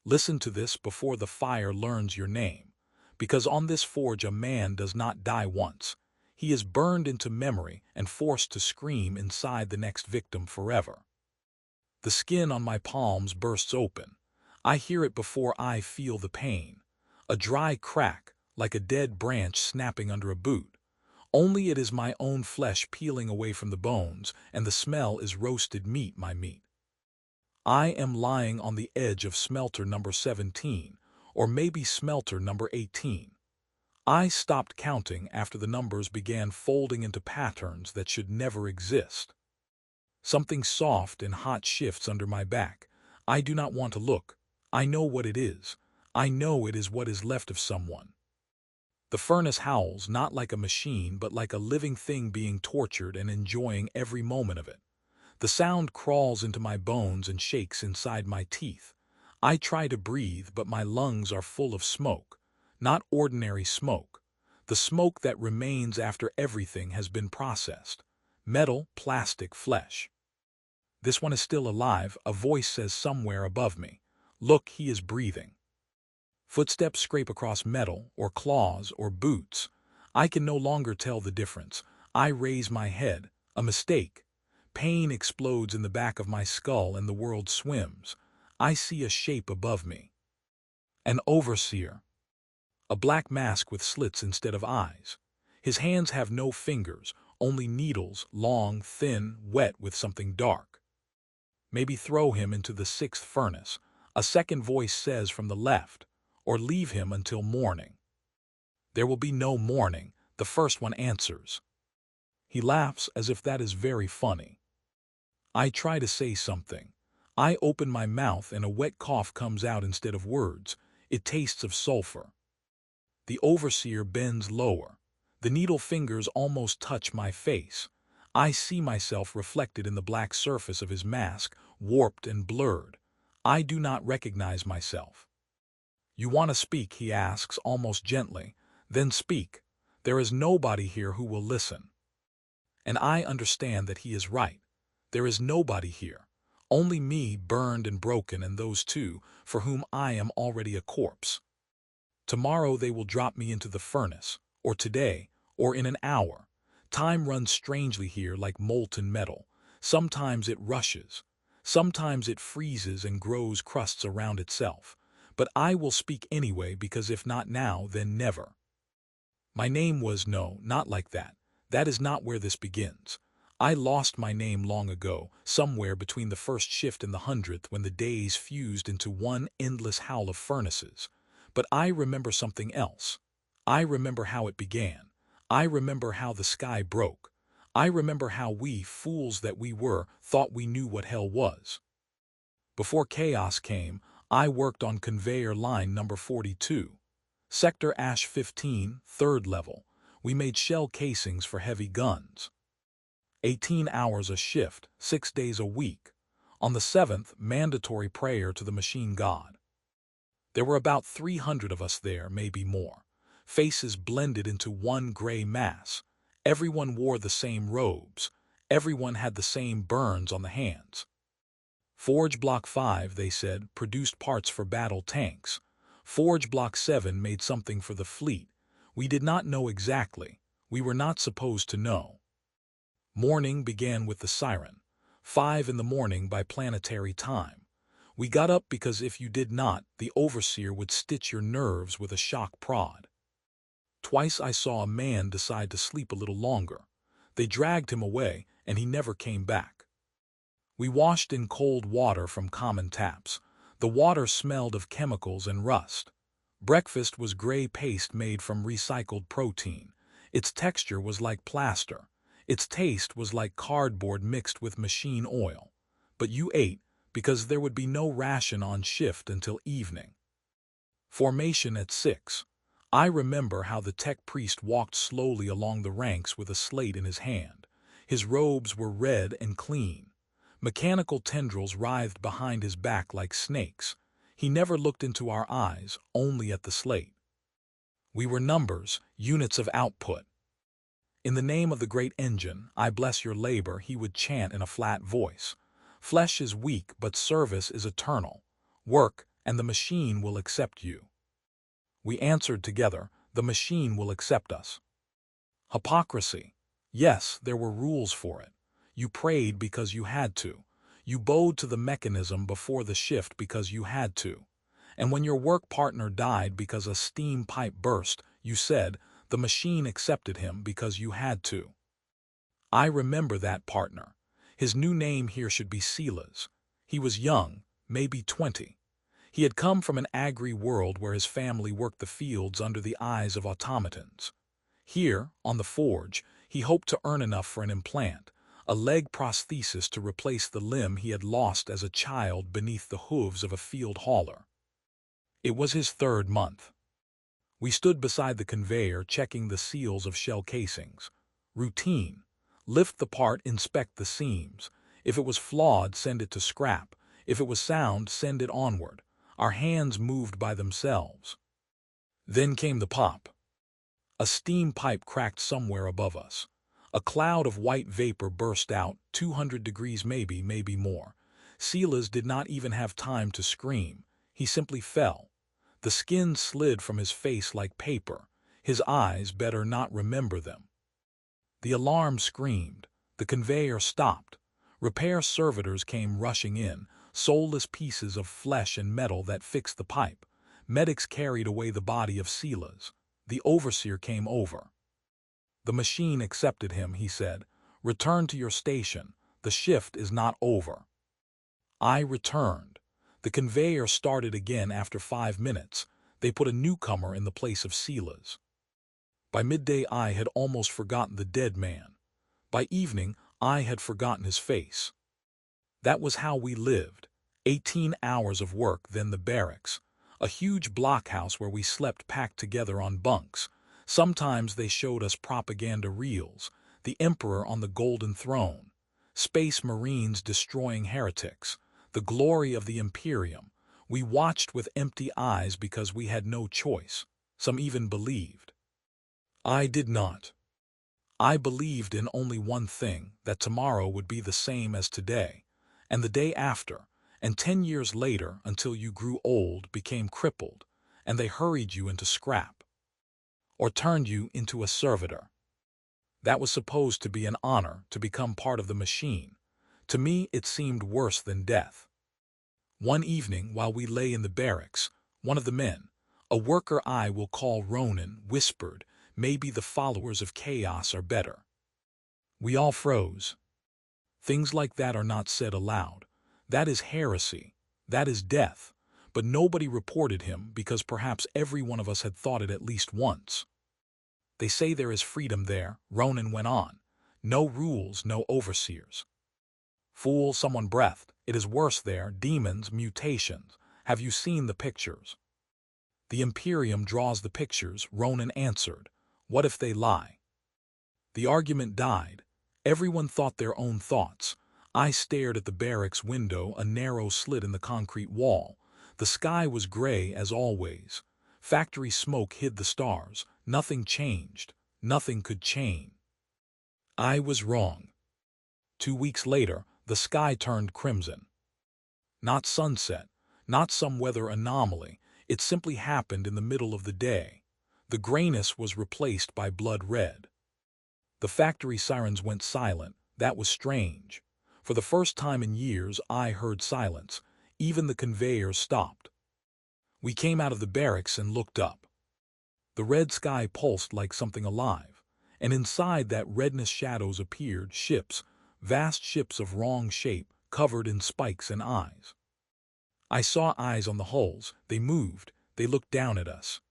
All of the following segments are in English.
Listen to this before the fire learns your name, because on this forge a man does not die once. He is burned into memory and forced to scream inside the next victim forever. The skin on my palms bursts open. I hear it before I feel the pain. A dry crack, like a dead branch snapping under a boot. Only it is my own flesh peeling away from the bones, and the smell is roasted meat, my meat. I am lying on the edge of smelter number 17, or maybe smelter number 18. I stopped counting after the numbers began folding into patterns that should never exist. Something soft and hot shifts under my back. I do not want to look. I know what it is. I know it is what is left of someone. The furnace howls not like a machine but like a living thing being tortured and enjoying every moment of it. The sound crawls into my bones and shakes inside my teeth. I try to breathe, but my lungs are full of smoke. Not ordinary smoke. The smoke that remains after everything has been processed. Metal, plastic, flesh. This one is still alive, a voice says somewhere above me. Look, he is breathing. Footsteps scrape across metal, or claws, or boots. I can no longer tell the difference. I raise my head. A mistake. Pain explodes in the back of my skull and the world swims. I see a shape above me. An overseer. A black mask with slits instead of eyes. His hands have no fingers, only needles, long, thin, wet with something dark. Maybe throw him into the sixth furnace, a second voice says from the left, or leave him until morning. There will be no morning, the first one answers. He laughs as if that is very funny. I try to say something. I open my mouth and a wet cough comes out instead of words. It tastes of sulfur. The overseer bends lower. The needle fingers almost touch my face. I see myself reflected in the black surface of his mask, warped and blurred. I do not recognize myself. You want to speak, he asks almost gently. Then speak. There is nobody here who will listen. And I understand that he is right. There is nobody here. Only me, burned and broken, and those two, for whom I am already a corpse. Tomorrow they will drop me into the furnace, or today, or in an hour. Time runs strangely here like molten metal. Sometimes it rushes. Sometimes it freezes and grows crusts around itself. But I will speak anyway, because if not now, then never. My name was not like that. That is not where this begins. I lost my name long ago, somewhere between the first shift and the 100th, when the days fused into one endless howl of furnaces. But I remember something else. I remember how it began. I remember how the sky broke. I remember how we, fools that we were, thought we knew what hell was. Before chaos came, I worked on conveyor line number 42. Sector Ash 15, third level. We made shell casings for heavy guns. 18 hours a shift, 6 days a week. On the 7th, mandatory prayer to the machine god. There were about 300 of us there, maybe more. Faces blended into one gray mass. Everyone wore the same robes. Everyone had the same burns on the hands. Forge Block 5, they said, produced parts for battle tanks. Forge Block 7 made something for the fleet. We did not know exactly. We were not supposed to know. Morning began with the siren. 5 in the morning by planetary time. We got up because if you did not, the overseer would stitch your nerves with a shock prod. Twice I saw a man decide to sleep a little longer. They dragged him away, and he never came back. We washed in cold water from common taps. The water smelled of chemicals and rust. Breakfast was gray paste made from recycled protein. Its texture was like plaster. Its taste was like cardboard mixed with machine oil. But you ate, because there would be no ration on shift until evening. Formation at 6. I remember how the tech priest walked slowly along the ranks with a slate in his hand. His robes were red and clean. Mechanical tendrils writhed behind his back like snakes. He never looked into our eyes, only at the slate. We were numbers, units of output. In the name of the great engine, I bless your labor, he would chant in a flat voice. Flesh is weak, but service is eternal. Work, and the machine will accept you. We answered together, the machine will accept us. Hypocrisy. Yes, there were rules for it. You prayed because you had to. You bowed to the mechanism before the shift because you had to. And when your work partner died because a steam pipe burst, you said, the machine accepted him because you had to. I remember that partner. His new name here should be Silas. He was young, maybe 20. He had come from an agri-world where his family worked the fields under the eyes of automatons. Here, on the forge, he hoped to earn enough for an implant, a leg prosthesis to replace the limb he had lost as a child beneath the hooves of a field hauler. It was his 3rd month. We stood beside the conveyor checking the seals of shell casings. Routine. Lift the part, inspect the seams. If it was flawed, send it to scrap. If it was sound, send it onward. Our hands moved by themselves. Then came the pop. A steam pipe cracked somewhere above us. A cloud of white vapor burst out, 200 degrees maybe more. Silas did not even have time to scream. He simply fell. The skin slid from his face like paper. His eyes better not remember them. The alarm screamed. The conveyor stopped. Repair servitors came rushing in, soulless pieces of flesh and metal that fixed the pipe. Medics carried away the body of Silas. The overseer came over. The machine accepted him, he said. Return to your station. The shift is not over. I returned. The conveyor started again after 5 minutes. They put a newcomer in the place of Silas. By midday I had almost forgotten the dead man. By evening I had forgotten his face. That was how we lived. 18 hours of work, then the barracks. A huge blockhouse where we slept packed together on bunks. Sometimes they showed us propaganda reels. The Emperor on the Golden Throne. Space Marines destroying heretics. The glory of the Imperium. We watched with empty eyes because we had no choice. Some even believed. I did not. I believed in only one thing, that tomorrow would be the same as today, and the day after, and 10 years later until you grew old, became crippled, and they hurried you into scrap. Or turned you into a servitor. That was supposed to be an honor, to become part of the machine. To me it seemed worse than death. One evening, while we lay in the barracks, one of the men, a worker I will call Ronan, whispered, maybe the followers of chaos are better. We all froze. Things like that are not said aloud. That is heresy. That is death. But nobody reported him because perhaps every one of us had thought it at least once. They say there is freedom there, Ronan went on. No rules, no overseers. Fool, someone breathed. It is worse there, demons, mutations. Have you seen the pictures? The Imperium draws the pictures, Ronan answered. What if they lie? The argument died. Everyone thought their own thoughts. I stared at the barracks window, a narrow slit in the concrete wall. The sky was gray as always. Factory smoke hid the stars. Nothing changed. Nothing could change. I was wrong. 2 weeks later, the sky turned crimson. Not sunset, not some weather anomaly. It simply happened in the middle of the day. The grayness was replaced by blood red. The factory sirens went silent. That was strange. For the first time in years, I heard silence. Even the conveyors stopped. We came out of the barracks and looked up. The red sky pulsed like something alive, and inside that redness shadows appeared, ships, vast ships of wrong shape, covered in spikes and eyes. I saw eyes on the hulls. They moved. They looked down at us.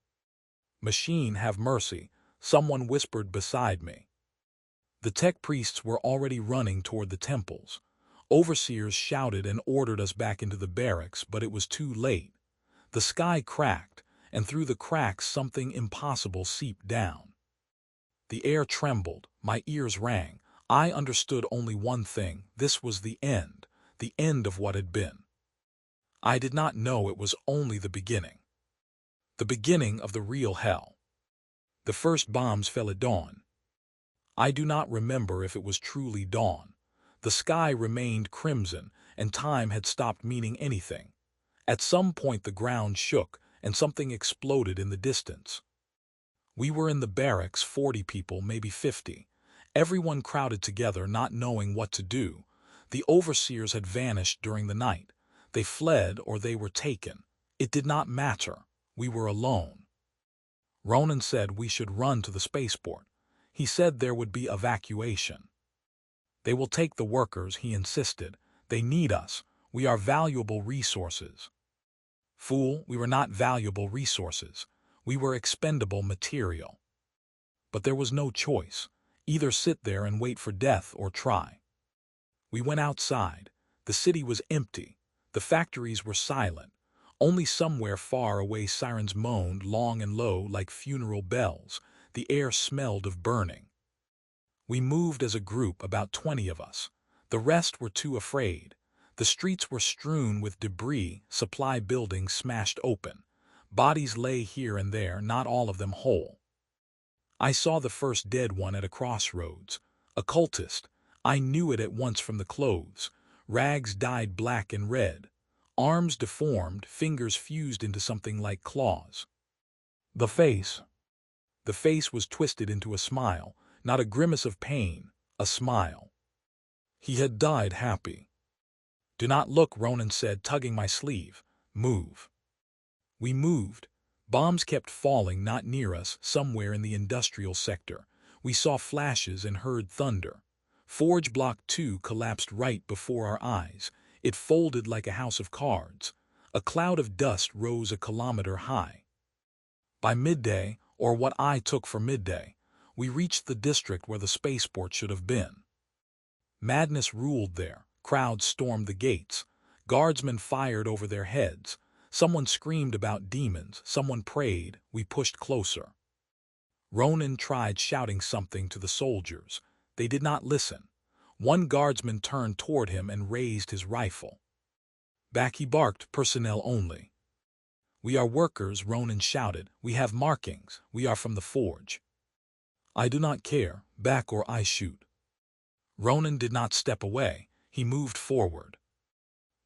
Machine, have mercy, someone whispered beside me. The tech priests were already running toward the temples. Overseers shouted and ordered us back into the barracks, but it was too late. The sky cracked, and through the cracks something impossible seeped down. The air trembled, my ears rang. I understood only one thing: this was the end of what had been. I did not know it was only the beginning. The beginning of the real hell. The first bombs fell at dawn. I do not remember if it was truly dawn. The sky remained crimson, and time had stopped meaning anything. At some point the ground shook, and something exploded in the distance. We were in the barracks, 40 people, maybe 50. Everyone crowded together, not knowing what to do. The overseers had vanished during the night. They fled or they were taken. It did not matter. We were alone. Ronan said we should run to the spaceport. He said there would be evacuation. They will take the workers, he insisted. They need us. We are valuable resources. Fool, we were not valuable resources. We were expendable material. But there was no choice. Either sit there and wait for death or try. We went outside. The city was empty. The factories were silent. Only somewhere far away sirens moaned long and low like funeral bells. The air smelled of burning. We moved as a group, about 20 of us. The rest were too afraid. The streets were strewn with debris, supply buildings smashed open. Bodies lay here and there, not all of them whole. I saw the first dead one at a crossroads. A cultist. I knew it at once from the clothes. Rags dyed black and red. Arms deformed, fingers fused into something like claws. The face. The face was twisted into a smile, not a grimace of pain, a smile. He had died happy. "Do not look," Ronan said, tugging my sleeve. "Move." We moved. Bombs kept falling, not near us, somewhere in the industrial sector. We saw flashes and heard thunder. Forge Block 2 collapsed right before our eyes. It folded like a house of cards. A cloud of dust rose a kilometer high. By midday, or what I took for midday, we reached the district where the spaceport should have been. Madness ruled there. Crowds stormed the gates. Guardsmen fired over their heads. Someone screamed about demons. Someone prayed. We pushed closer. Ronan tried shouting something to the soldiers. They did not listen. One guardsman turned toward him and raised his rifle. Back he barked, "Personnel only." "We are workers," Ronan shouted. "We have markings. We are from the forge." "I do not care. Back or I shoot." Ronan did not step away. He moved forward.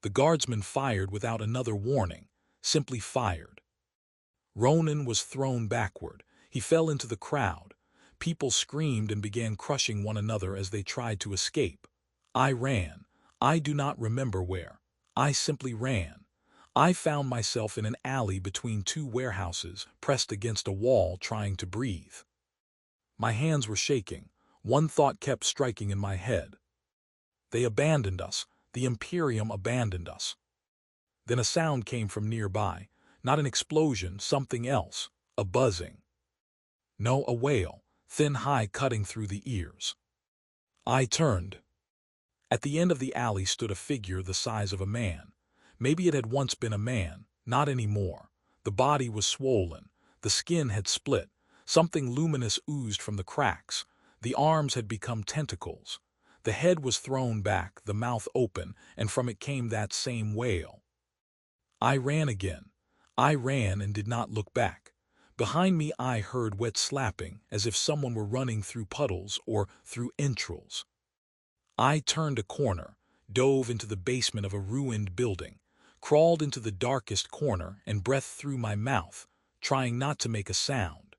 The guardsman fired without another warning, simply fired. Ronan was thrown backward. He fell into the crowd. People screamed and began crushing one another as they tried to escape. I ran. I do not remember where. I simply ran. I found myself in an alley between two warehouses, pressed against a wall, trying to breathe. My hands were shaking. One thought kept striking in my head. They abandoned us. The Imperium abandoned us. Then a sound came from nearby. Not an explosion, something else. A buzzing. No, a wail, thin, high, cutting through the ears. I turned. At the end of the alley stood a figure the size of a man. Maybe it had once been a man, not anymore. The body was swollen. The skin had split. Something luminous oozed from the cracks. The arms had become tentacles. The head was thrown back, the mouth open, and from it came that same wail. I ran again. I ran and did not look back. Behind me I heard wet slapping, as if someone were running through puddles or through entrails. I turned a corner, dove into the basement of a ruined building, crawled into the darkest corner and breathed through my mouth, trying not to make a sound.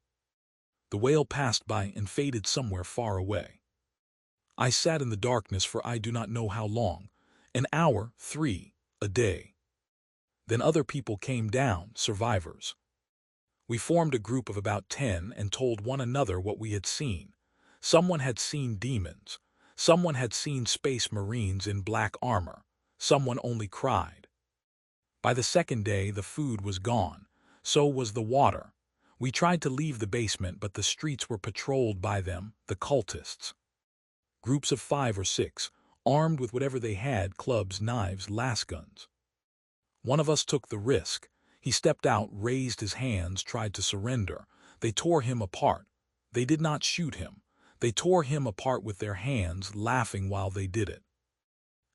The wail passed by and faded somewhere far away. I sat in the darkness for I do not know how long, an hour, 3, a day. Then other people came down, survivors. We formed a group of about 10 and told one another what we had seen. Someone had seen demons. Someone had seen space marines in black armor. Someone only cried. By the second day the food was gone. So was the water. We tried to leave the basement, but the streets were patrolled by them, the cultists. Groups of 5 or 6, armed with whatever they had, clubs, knives, lasguns. One of us took the risk. He stepped out, raised his hands, tried to surrender. They tore him apart. They did not shoot him. They tore him apart with their hands, laughing while they did it.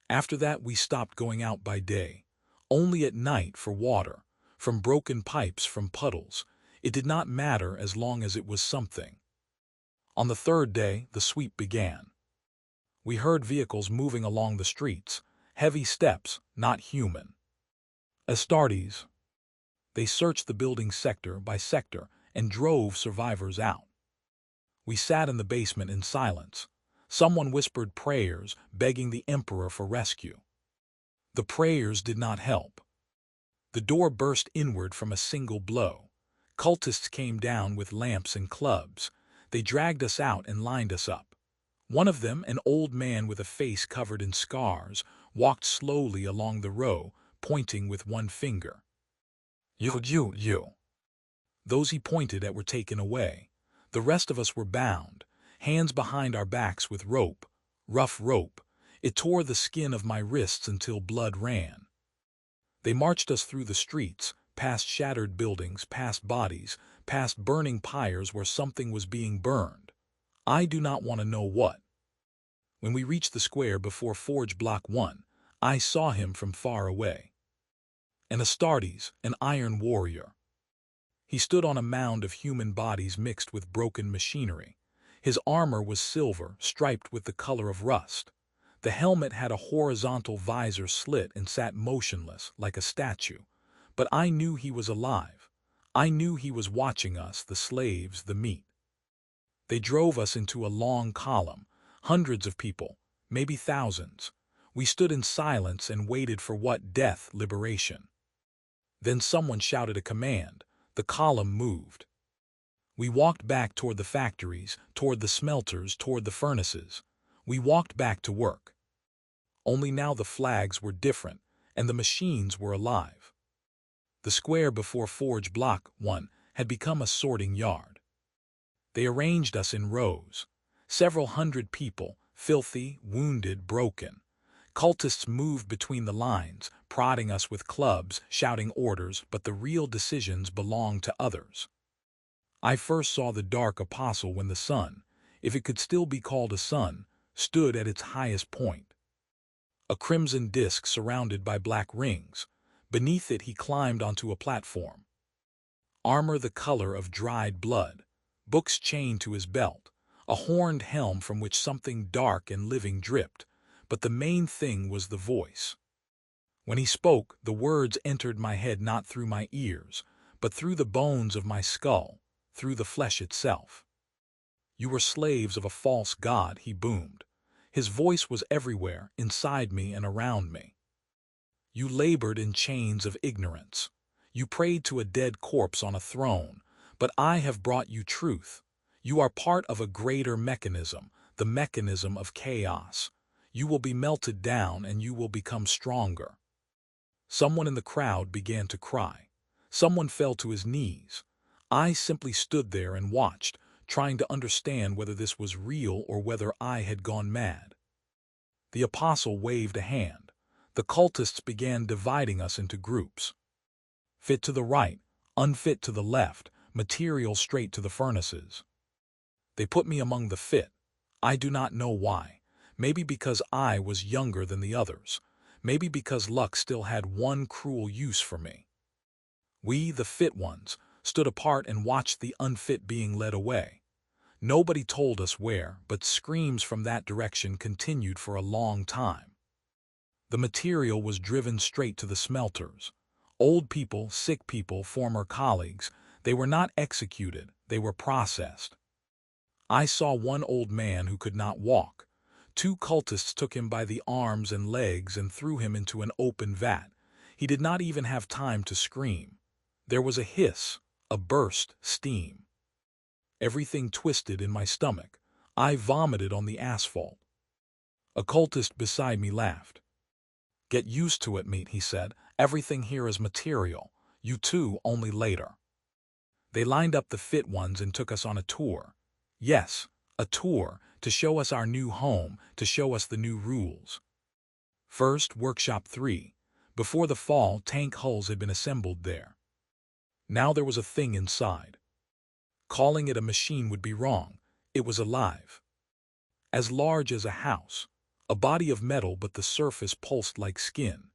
After that we stopped going out by day. Only at night for water, from broken pipes, from puddles. It did not matter as long as it was something. On the third day the sweep began. We heard vehicles moving along the streets, heavy steps, not human. Astartes. They searched the building sector by sector and drove survivors out. We sat in the basement in silence. Someone whispered prayers, begging the Emperor for rescue. The prayers did not help. The door burst inward from a single blow. Cultists came down with lamps and clubs. They dragged us out and lined us up. One of them, an old man with a face covered in scars, walked slowly along the row, pointing with one finger. You. Those he pointed at were taken away. The rest of us were bound, hands behind our backs with rope, rough rope. It tore the skin of my wrists until blood ran. They marched us through the streets, past shattered buildings, past bodies, past burning pyres where something was being burned. I do not want to know what. When we reached the square before Forge Block 1, I saw him from far away. An Astartes, an iron warrior. He stood on a mound of human bodies mixed with broken machinery. His armor was silver, striped with the color of rust. The helmet had a horizontal visor slit and sat motionless, like a statue. But I knew he was alive. I knew he was watching us, the slaves, the meat. They drove us into a long column, hundreds of people, maybe thousands. We stood in silence and waited for what? Death, liberation. Then someone shouted a command. The column moved. We walked back toward the factories, toward the smelters, toward the furnaces. We walked back to work. Only now the flags were different, and the machines were alive. The square before Forge Block 1 had become a sorting yard. They arranged us in rows. Several hundred people, filthy, wounded, broken. Cultists moved between the lines, prodding us with clubs, shouting orders, but the real decisions belonged to others. I first saw the Dark Apostle when the sun, if it could still be called a sun, stood at its highest point. A crimson disk surrounded by black rings. Beneath it he climbed onto a platform. Armor the color of dried blood, books chained to his belt, a horned helm from which something dark and living dripped, but the main thing was the voice. When he spoke, the words entered my head not through my ears, but through the bones of my skull, through the flesh itself. You were slaves of a false god, he boomed. His voice was everywhere, inside me and around me. You labored in chains of ignorance. You prayed to a dead corpse on a throne, but I have brought you truth. You are part of a greater mechanism, the mechanism of chaos. You will be melted down and you will become stronger. Someone in the crowd began to cry. Someone fell to his knees. I simply stood there and watched, trying to understand whether this was real or whether I had gone mad. The apostle waved a hand. The cultists began dividing us into groups. Fit to the right, unfit to the left, material straight to the furnaces. They put me among the fit. I do not know why. Maybe because I was younger than the others. Maybe because luck still had one cruel use for me. We, the fit ones, stood apart and watched the unfit being led away. Nobody told us where, but screams from that direction continued for a long time. The material was driven straight to the smelters. Old people, sick people, former colleagues, they were not executed, they were processed. I saw one old man who could not walk. 2 cultists took him by the arms and legs and threw him into an open vat. He did not even have time to scream. There was a hiss, a burst, steam. Everything twisted in my stomach. I vomited on the asphalt. A cultist beside me laughed. "Get used to it, mate," he said. "Everything here is material. You too, only later." They lined up the fit ones and took us on a tour. Yes, a tour, to show us our new home, to show us the new rules. First, Workshop 3. Before the fall, tank hulls had been assembled there. Now there was a thing inside. Calling it a machine would be wrong. It was alive. As large as a house. A body of metal, but the surface pulsed like skin.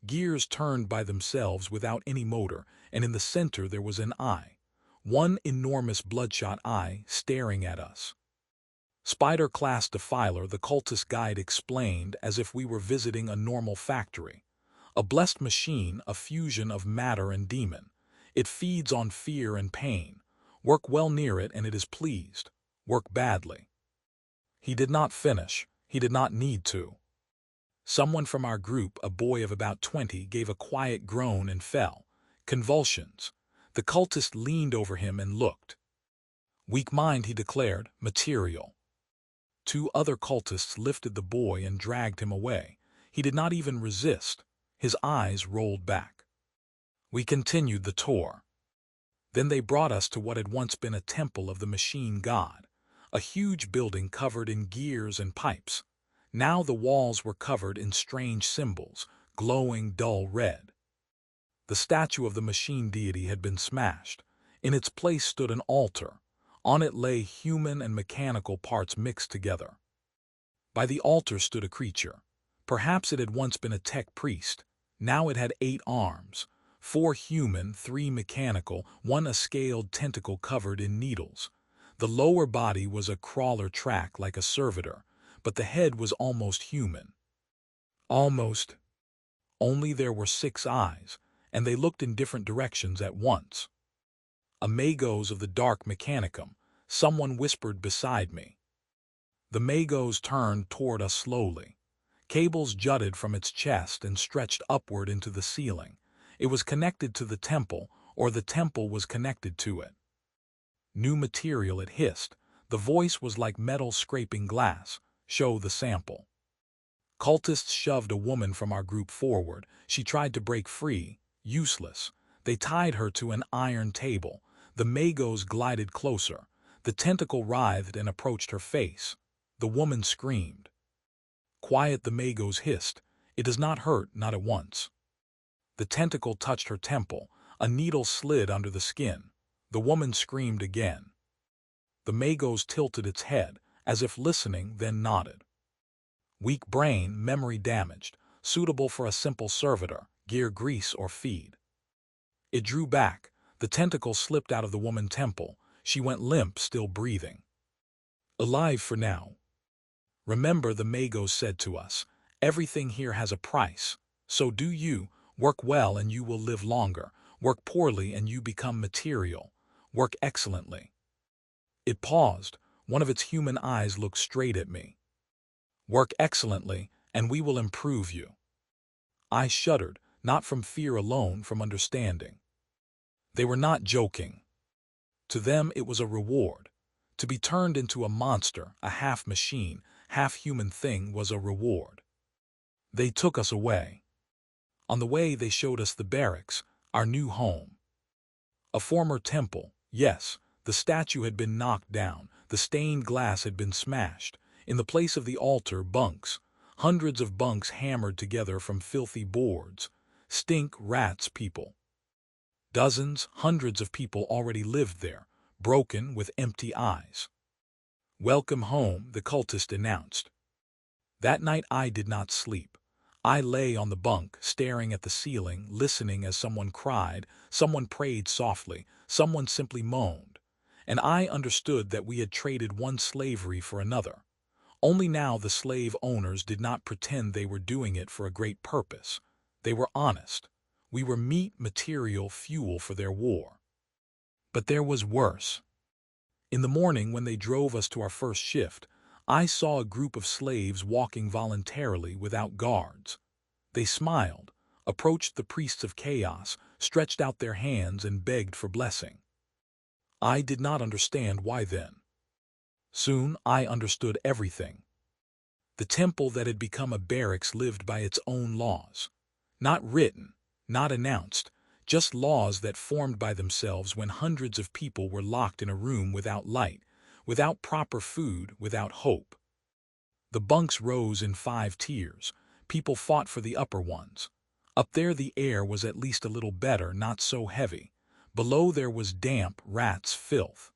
Gears turned by themselves without any motor, and in the center there was an eye. One enormous bloodshot eye staring at us. Spider-class defiler, the cultist guide explained, as if we were visiting a normal factory. A blessed machine, a fusion of matter and demon. It feeds on fear and pain. Work well near it and it is pleased. Work badly. He did not finish. He did not need to. Someone from our group, a boy of about 20, gave a quiet groan and fell. Convulsions. The cultist leaned over him and looked. Weak mind, he declared, material. 2 other cultists lifted the boy and dragged him away. He did not even resist. His eyes rolled back. We continued the tour. Then they brought us to what had once been a temple of the machine god, a huge building covered in gears and pipes. Now the walls were covered in strange symbols, glowing dull red. The statue of the machine deity had been smashed. In its place stood an altar. On it lay human and mechanical parts mixed together. By the altar stood a creature. Perhaps it had once been a tech priest. Now it had 8 arms, 4 human, 3 mechanical, 1 a scaled tentacle covered in needles. The lower body was a crawler track like a servitor, but the head was almost human. Almost. Only there were 6 eyes, and they looked in different directions at once. Amigos of the dark Mechanicum, someone whispered beside me. The Magos turned toward us slowly. Cables jutted from its chest and stretched upward into the ceiling. It was connected to the temple, or the temple was connected to it. New material, it hissed. The voice was like metal scraping glass. Show the sample. Cultists shoved a woman from our group forward. She tried to break free. Useless. They tied her to an iron table. The Magos glided closer. The tentacle writhed and approached her face. The woman screamed. Quiet, the Magos hissed. It does not hurt, not at once. The tentacle touched her temple. A needle slid under the skin. The woman screamed again. The Magos tilted its head, as if listening, then nodded. Weak brain, memory damaged, suitable for a simple servitor, gear grease or feed. It drew back. The tentacle slipped out of the woman's temple. She went limp, still breathing. Alive for now. Remember, the Magos said to us, everything here has a price. So do you. Work well and you will live longer. Work poorly and you become material. Work excellently. It paused. One of its human eyes looked straight at me. Work excellently, and we will improve you. I shuddered, not from fear alone, from understanding. They were not joking. To them it was a reward. To be turned into a monster, a half-machine, half-human thing was a reward. They took us away. On the way they showed us the barracks, our new home. A former temple, yes, the statue had been knocked down, the stained glass had been smashed. In the place of the altar, bunks, hundreds of bunks hammered together from filthy boards. Stink, rats, people. Dozens, hundreds of people already lived there, broken with empty eyes. Welcome home, the cultist announced. That night I did not sleep. I lay on the bunk, staring at the ceiling, listening as someone cried, someone prayed softly, someone simply moaned. And I understood that we had traded one slavery for another. Only now the slave owners did not pretend they were doing it for a great purpose. They were honest. We were meat, material, fuel for their war. But there was worse. In the morning, when they drove us to our first shift, I saw a group of slaves walking voluntarily without guards. They smiled, approached the priests of chaos, stretched out their hands and begged for blessing. I did not understand why then. Soon I understood everything. The temple that had become a barracks lived by its own laws. Not written, not announced, just laws that formed by themselves when hundreds of people were locked in a room without light, without proper food, without hope. The bunks rose in 5 tiers. People fought for the upper ones. Up there the air was at least a little better, not so heavy. Below there was damp, rats, filth.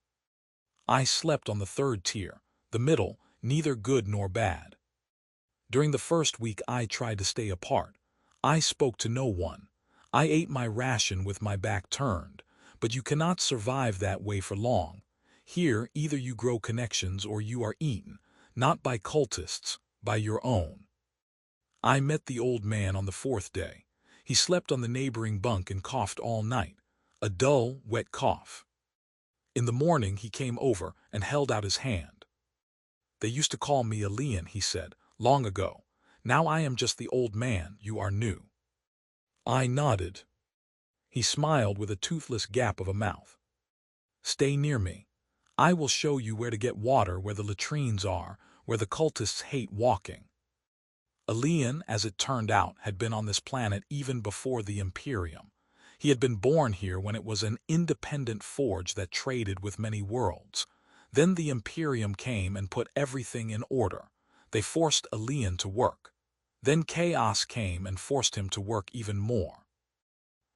I slept on the 3rd tier, the middle, neither good nor bad. During the first week I tried to stay apart. I spoke to no one. I ate my ration with my back turned, but you cannot survive that way for long. Here, either you grow connections or you are eaten, not by cultists, by your own. I met the old man on the 4th day. He slept on the neighboring bunk and coughed all night, a dull, wet cough. In the morning he came over and held out his hand. "They used to call me Elian," he said, "long ago. Now I am just the old man, you are new." I nodded. He smiled with a toothless gap of a mouth. "Stay near me. I will show you where to get water, where the latrines are, where the cultists hate walking." Elian, as it turned out, had been on this planet even before the Imperium. He had been born here when it was an independent forge that traded with many worlds. Then the Imperium came and put everything in order. They forced Elian to work. Then chaos came and forced him to work even more.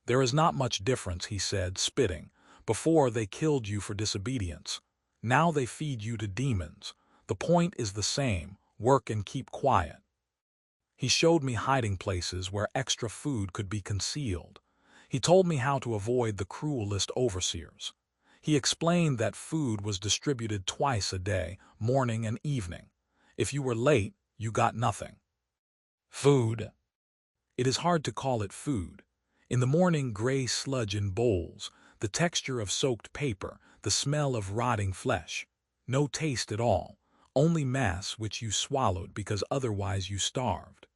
"There is not much difference," he said, spitting. "Before they killed you for disobedience. Now they feed you to demons. The point is the same, work and keep quiet." He showed me hiding places where extra food could be concealed. He told me how to avoid the cruelest overseers. He explained that food was distributed twice a day, morning and evening. If you were late, you got nothing. Food. It is hard to call it food. In the morning, gray sludge in bowls, the texture of soaked paper, the smell of rotting flesh. No taste at all, only mass which you swallowed because otherwise you starved.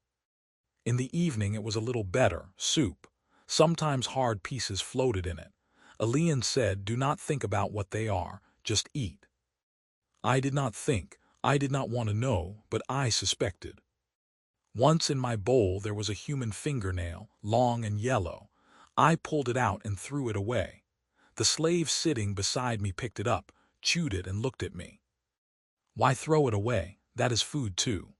In the evening it was a little better, soup. Sometimes hard pieces floated in it. Elian said, "Do not think about what they are, just eat." I did not think, I did not want to know, but I suspected. Once in my bowl there was a human fingernail, long and yellow. I pulled it out and threw it away. The slave sitting beside me picked it up, chewed it and looked at me. "Why throw it away? That is food too."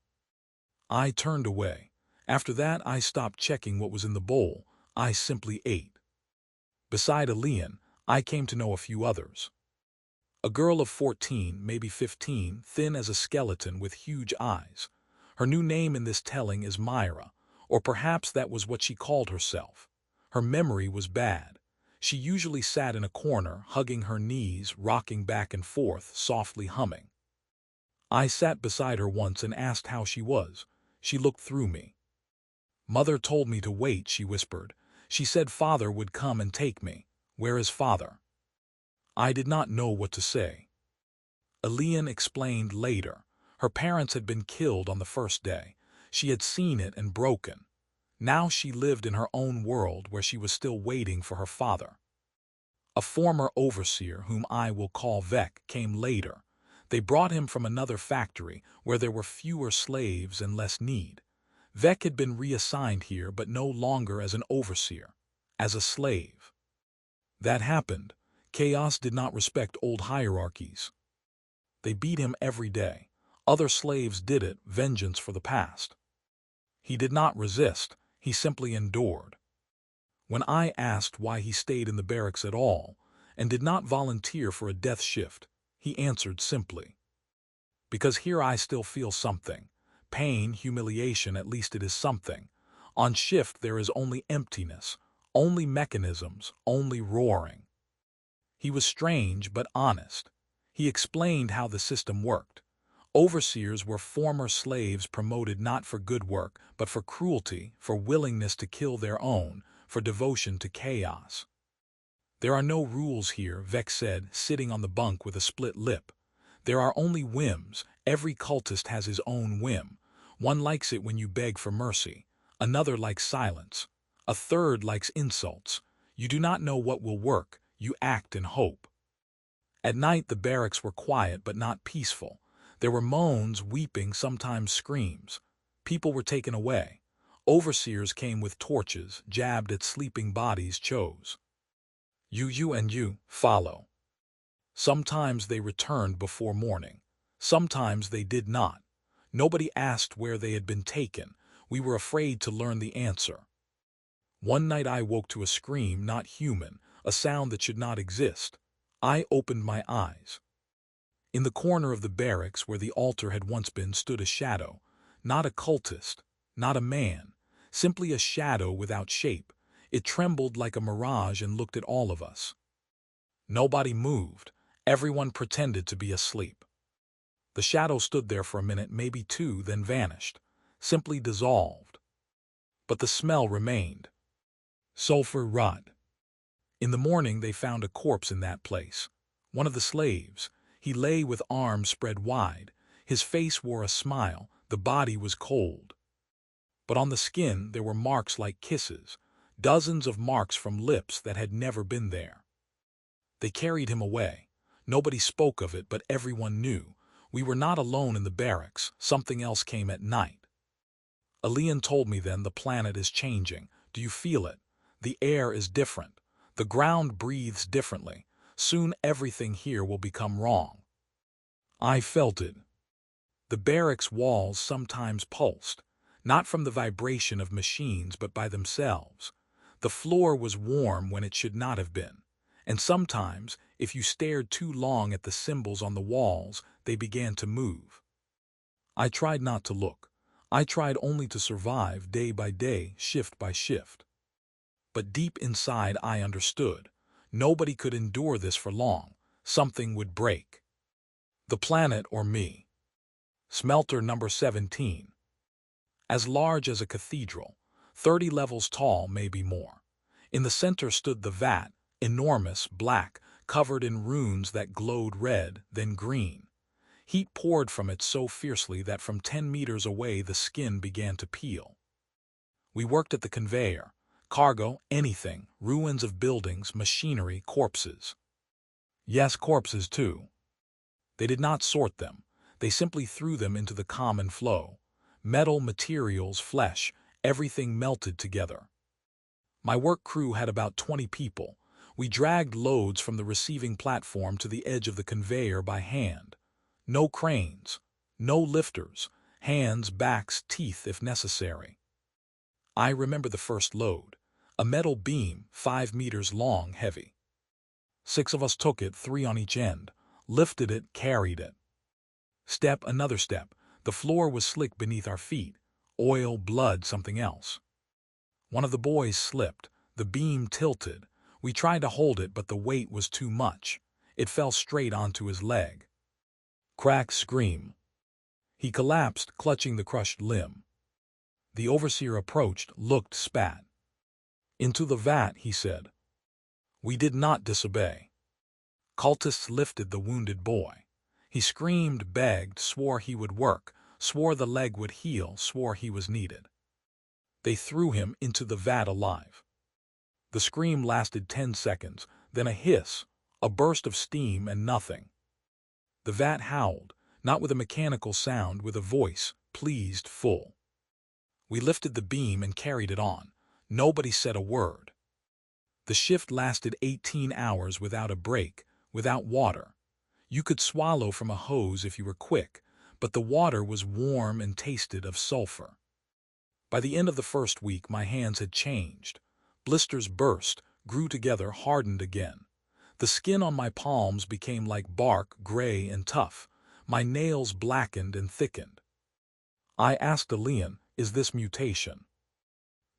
I turned away. After that I stopped checking what was in the bowl. I simply ate. Beside Elian, I came to know a few others. A girl of 14, maybe 15, thin as a skeleton with huge eyes. Her new name in this telling is Myra, or perhaps that was what she called herself. Her memory was bad. She usually sat in a corner, hugging her knees, rocking back and forth, softly humming. I sat beside her once and asked how she was. She looked through me. "Mother told me to wait," she whispered. "She said father would come and take me. Where is father?" I did not know what to say. Elian explained later. Her parents had been killed on the first day. She had seen it and broken. Now she lived in her own world where she was still waiting for her father. A former overseer, whom I will call Vec, came later. They brought him from another factory where there were fewer slaves and less need. Vec had been reassigned here, but no longer as an overseer, as a slave. That happened. Chaos did not respect old hierarchies. They beat him every day. Other slaves did it, vengeance for the past. He did not resist, he simply endured. When I asked why he stayed in the barracks at all, and did not volunteer for a death shift, he answered simply, "Because here I still feel something. Pain, humiliation, at least it is something. On shift there is only emptiness, only mechanisms, only roaring." He was strange but honest. He explained how the system worked. Overseers were former slaves promoted not for good work, but for cruelty, for willingness to kill their own, for devotion to chaos. "There are no rules here," Vec said, sitting on the bunk with a split lip. "There are only whims. Every cultist has his own whim. One likes it when you beg for mercy. Another likes silence. A third likes insults. You do not know what will work. You act and hope." At night the barracks were quiet but not peaceful. There were moans, weeping, sometimes screams. People were taken away. Overseers came with torches, jabbed at sleeping bodies, chose. You and you, follow. Sometimes they returned before morning. Sometimes they did not. Nobody asked where they had been taken. We were afraid to learn the answer. One night I woke to a scream not human, a sound that should not exist. I opened my eyes. In the corner of the barracks where the altar had once been stood a shadow, not a cultist, not a man, simply a shadow without shape. It trembled like a mirage and looked at all of us. Nobody moved. Everyone pretended to be asleep. The shadow stood there for a minute, maybe two, then vanished, simply dissolved. But the smell remained. Sulfur rot. In the morning they found a corpse in that place. One of the slaves. He lay with arms spread wide. His face wore a smile. The body was cold. But on the skin there were marks like kisses, dozens of marks from lips that had never been there. They carried him away. Nobody spoke of it, but everyone knew. We were not alone in the barracks. Something else came at night. Elian told me then, the planet is changing. Do you feel it? The air is different. The ground breathes differently. Soon everything here will become wrong. I felt it. The barracks walls sometimes pulsed, not from the vibration of machines but by themselves. The floor was warm when it should not have been. And sometimes, if you stared too long at the symbols on the walls, they began to move. I tried not to look. I tried only to survive day by day, shift by shift. But deep inside I understood. Nobody could endure this for long. Something would break. The planet or me. Smelter number 17. As large as a cathedral, 30 levels tall, maybe more. In the center stood the vat, enormous, black, covered in runes that glowed red, then green. Heat poured from it so fiercely that from 10 meters away the skin began to peel. We worked at the conveyor. Cargo, anything, ruins of buildings, machinery, corpses. Yes, corpses too. They did not sort them. They simply threw them into the common flow. Metal, materials, flesh, everything melted together. My work crew had about 20 people. We dragged loads from the receiving platform to the edge of the conveyor by hand. No cranes, no lifters, hands, backs, teeth if necessary. I remember the first load, a metal beam 5 meters long, heavy. 6 of us took it, 3 on each end, lifted it, carried it. Step, another step. The floor was slick beneath our feet. Oil, blood, something else. One of the boys slipped. The beam tilted. We tried to hold it, but the weight was too much. It fell straight onto his leg. Crack, scream. He collapsed, clutching the crushed limb. The overseer approached, looked, spat. Into the vat, he said. We did not disobey. Cultists lifted the wounded boy. He screamed, begged, swore he would work, swore the leg would heal, swore he was needed. They threw him into the vat alive. The scream lasted 10 seconds, then a hiss, a burst of steam, and nothing. The vat howled, not with a mechanical sound, with a voice, pleased, full. We lifted the beam and carried it on. Nobody said a word. The shift lasted 18 hours without a break, without water. You could swallow from a hose if you were quick, but the water was warm and tasted of sulfur. By the end of the first week, my hands had changed. Blisters burst, grew together, hardened again. The skin on my palms became like bark, gray and tough. My nails blackened and thickened. I asked Elian, is this mutation?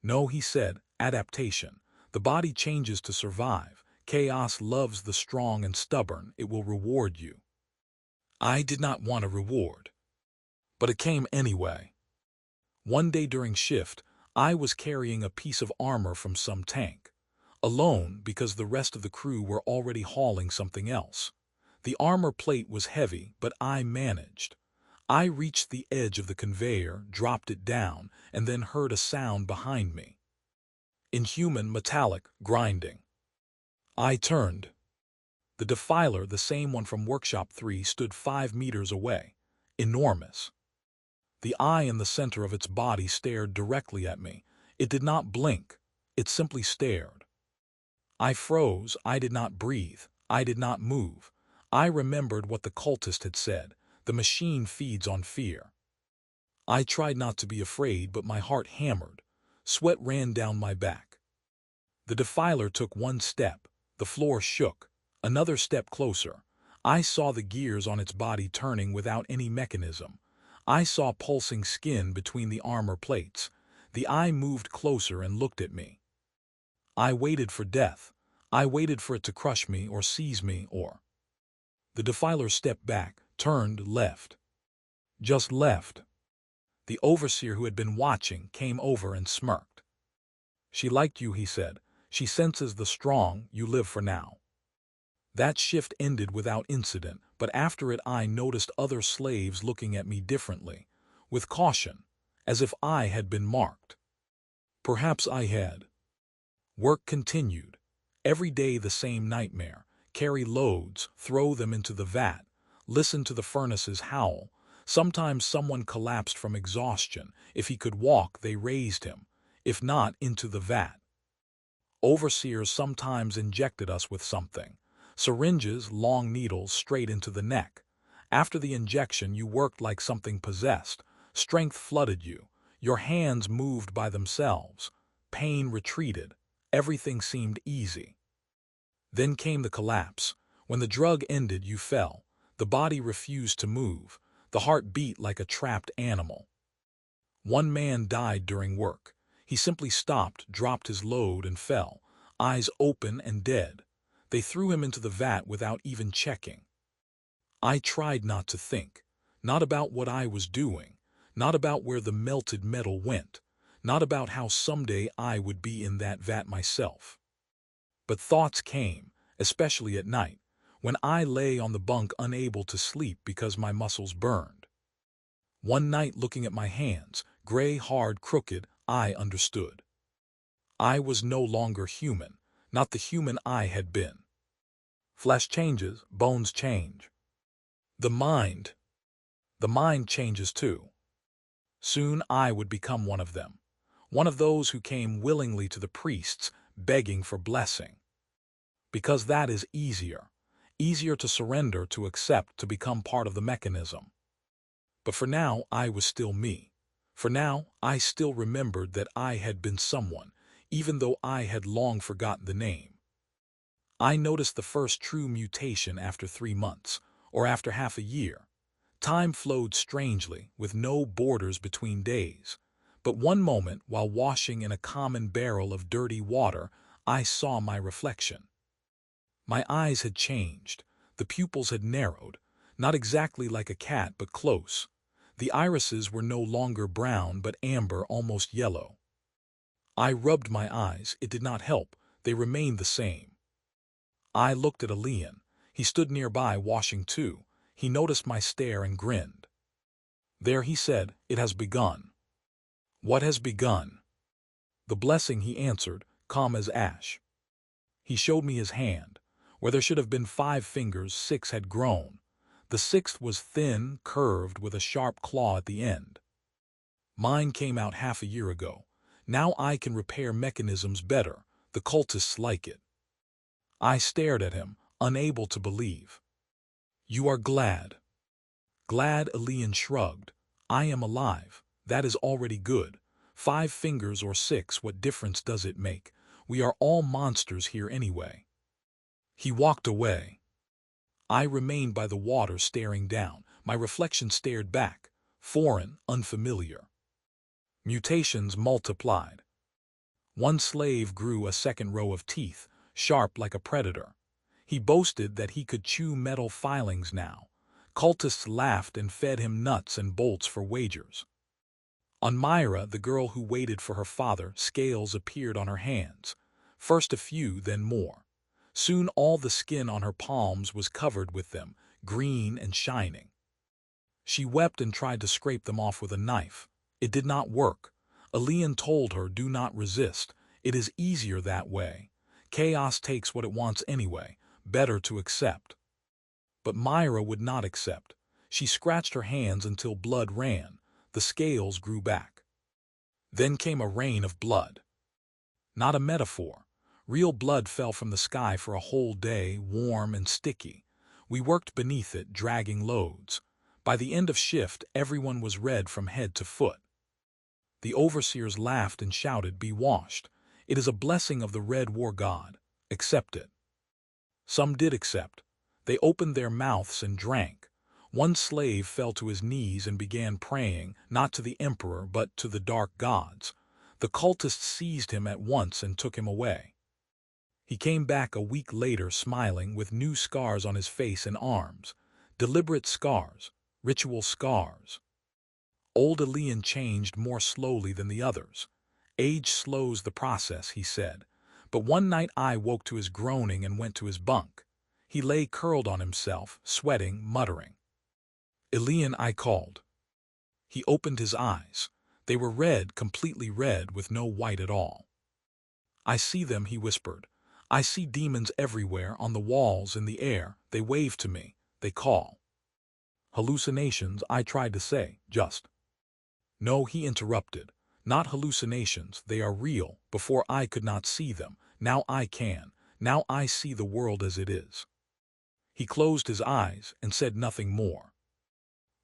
No, he said, adaptation. The body changes to survive. Chaos loves the strong and stubborn. It will reward you. I did not want a reward. But it came anyway. One day during shift, I was carrying a piece of armor from some tank. Alone, because the rest of the crew were already hauling something else. The armor plate was heavy, but I managed. I reached the edge of the conveyor, dropped it down, and then heard a sound behind me. Inhuman, metallic, grinding. I turned. The defiler, the same one from Workshop 3, stood 5 meters away, enormous. The eye in the center of its body stared directly at me. It did not blink. It simply stared. I froze. I did not breathe. I did not move. I remembered what the cultist had said. The machine feeds on fear. I tried not to be afraid, but my heart hammered. Sweat ran down my back. The defiler took 1 step. The floor shook. Another step closer. I saw the gears on its body turning without any mechanism. I saw pulsing skin between the armor plates. The eye moved closer and looked at me. I waited for death. I waited for it to crush me or seize me or... The defiler stepped back, turned, left. Just left. The overseer who had been watching came over and smirked. She liked you, he said. She senses the strong, you live for now. That shift ended without incident, but after it I noticed other slaves looking at me differently, with caution, as if I had been marked. Perhaps I had. Work continued. Every day the same nightmare. Carry loads, throw them into the vat, listen to the furnaces howl. Sometimes someone collapsed from exhaustion. If he could walk, they raised him. If not, into the vat. Overseers sometimes injected us with something. Syringes, long needles, straight into the neck. After the injection, you worked like something possessed. Strength flooded you. Your hands moved by themselves. Pain retreated. Everything seemed easy. Then came the collapse. When the drug ended, you fell. The body refused to move. The heart beat like a trapped animal. One man died during work. He simply stopped, dropped his load, and fell, eyes open and dead. They threw him into the vat without even checking. I tried not to think, not about what I was doing, not about where the melted metal went, not about how someday I would be in that vat myself. But thoughts came, especially at night, when I lay on the bunk unable to sleep because my muscles burned. One night, looking at my hands, gray, hard, crooked, I understood. I was no longer human, not the human I had been. Flesh changes, bones change. The mind changes too. Soon I would become one of them, one of those who came willingly to the priests, begging for blessing. Because that is easier to surrender, to accept, to become part of the mechanism. But for now, I was still me. For now, I still remembered that I had been someone, even though I had long forgotten the name. I noticed the first true mutation after 3 months, or after half a year. Time flowed strangely, with no borders between days. But one moment, while washing in a common barrel of dirty water, I saw my reflection. My eyes had changed. The pupils had narrowed, not exactly like a cat, but close. The irises were no longer brown, but amber, almost yellow. I rubbed my eyes. It did not help. They remained the same. I looked at Elian. He stood nearby, washing too. He noticed my stare and grinned. There, he said, it has begun. What has begun? The blessing, he answered, calm as ash. He showed me his hand. Where there should have been 5 fingers, 6 had grown. The 6th was thin, curved, with a sharp claw at the end. Mine came out half a year ago. Now I can repair mechanisms better. The cultists like it. I stared at him, unable to believe. You are glad? Glad, Elian shrugged. I am alive. That is already good. 5 fingers or 6, what difference does it make? We are all monsters here anyway. He walked away. I remained by the water, staring down. My reflection stared back, foreign, unfamiliar. Mutations multiplied. One slave grew a 2nd row of teeth, sharp like a predator. He boasted that he could chew metal filings now. Cultists laughed and fed him nuts and bolts for wagers. On Myra, the girl who waited for her father, scales appeared on her hands. First a few, then more. Soon all the skin on her palms was covered with them, green and shining. She wept and tried to scrape them off with a knife. It did not work. Elian told her, do not resist. It is easier that way. Chaos takes what it wants anyway. Better to accept. But Myra would not accept. She scratched her hands until blood ran. The scales grew back. Then came a rain of blood. Not a metaphor. Real blood fell from the sky for a whole day, warm and sticky. We worked beneath it, dragging loads. By the end of shift, everyone was red from head to foot. The overseers laughed and shouted, be washed. It is a blessing of the Red War God. Accept it. Some did accept. They opened their mouths and drank. One slave fell to his knees and began praying, not to the emperor, but to the dark gods. The cultists seized him at once and took him away. He came back a week later, smiling, with new scars on his face and arms. Deliberate scars, ritual scars. Old Elian changed more slowly than the others. Age slows the process, he said. But one night I woke to his groaning and went to his bunk. He lay curled on himself, sweating, muttering. "Elian," I called. He opened his eyes. They were red, completely red, with no white at all. "I see them," he whispered. "I see demons everywhere, on the walls, in the air. They wave to me. They call." "Hallucinations," I tried to say, just. "No," he interrupted. "Not hallucinations. They are real. Before I could not see them. Now I can. Now I see the world as it is." He closed his eyes and said nothing more.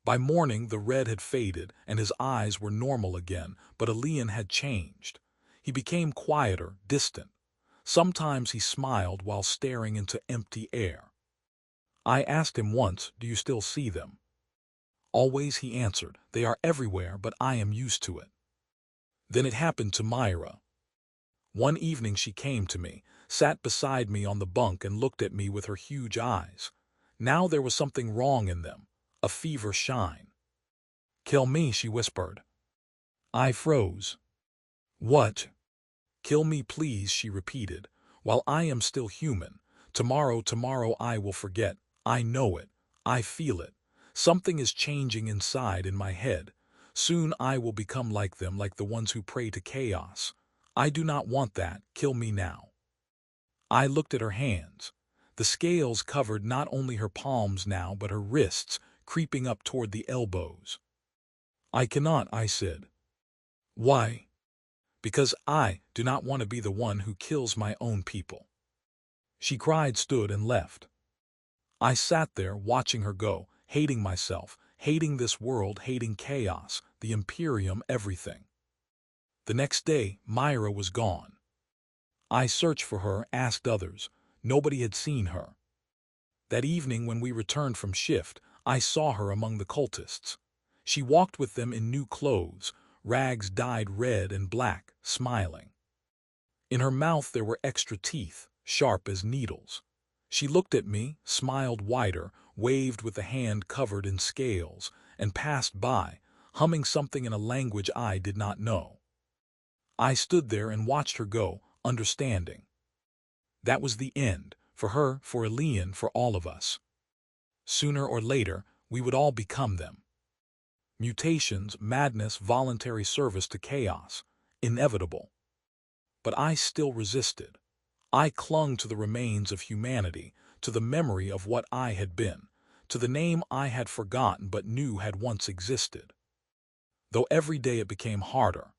By morning the red had faded and his eyes were normal again, but Elian had changed. He became quieter, distant. Sometimes he smiled while staring into empty air. I asked him once, "Do you still see them?" "Always," he answered. "They are everywhere, but I am used to it." Then it happened to Myra. One evening she came to me, sat beside me on the bunk and looked at me with her huge eyes. Now there was something wrong in them, a fever shine. "Kill me," she whispered. I froze. "What?" "Kill me, please," she repeated. "While I am still human. Tomorrow I will forget. I know it. I feel it. Something is changing inside in my head. Soon I will become like them, like the ones who pray to chaos. I do not want that. Kill me now." I looked at her hands. The scales covered not only her palms now, but her wrists, creeping up toward the elbows. "I cannot," I said. "Why?" "Because I do not want to be the one who kills my own people." She cried, stood, and left. I sat there, watching her go, hating myself, hating this world, hating chaos, the Imperium, everything. The next day, Myra was gone. I searched for her, asked others. Nobody had seen her. That evening when we returned from shift, I saw her among the cultists. She walked with them in new clothes, rags dyed red and black, smiling. In her mouth there were extra teeth, sharp as needles. She looked at me, smiled wider, waved with a hand covered in scales, and passed by, humming something in a language I did not know. I stood there and watched her go, understanding. That was the end, for her, for Elian, for all of us. Sooner or later, we would all become them. Mutations, madness, voluntary service to chaos, inevitable. But I still resisted. I clung to the remains of humanity, to the memory of what I had been, to the name I had forgotten but knew had once existed. Though every day it became harder.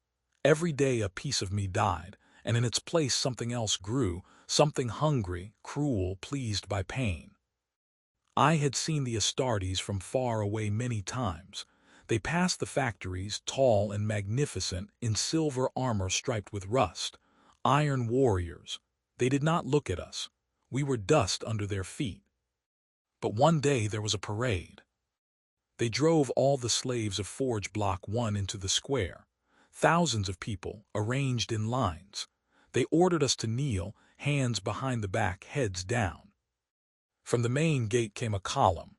Every day a piece of me died, and in its place something else grew, something hungry, cruel, pleased by pain. I had seen the Astartes from far away many times. They passed the factories, tall and magnificent, in silver armor striped with rust. Iron warriors. They did not look at us. We were dust under their feet. But one day there was a parade. They drove all the slaves of Forge Block 1 into the square. Thousands of people, arranged in lines. They ordered us to kneel, hands behind the back, heads down. From the main gate came a column.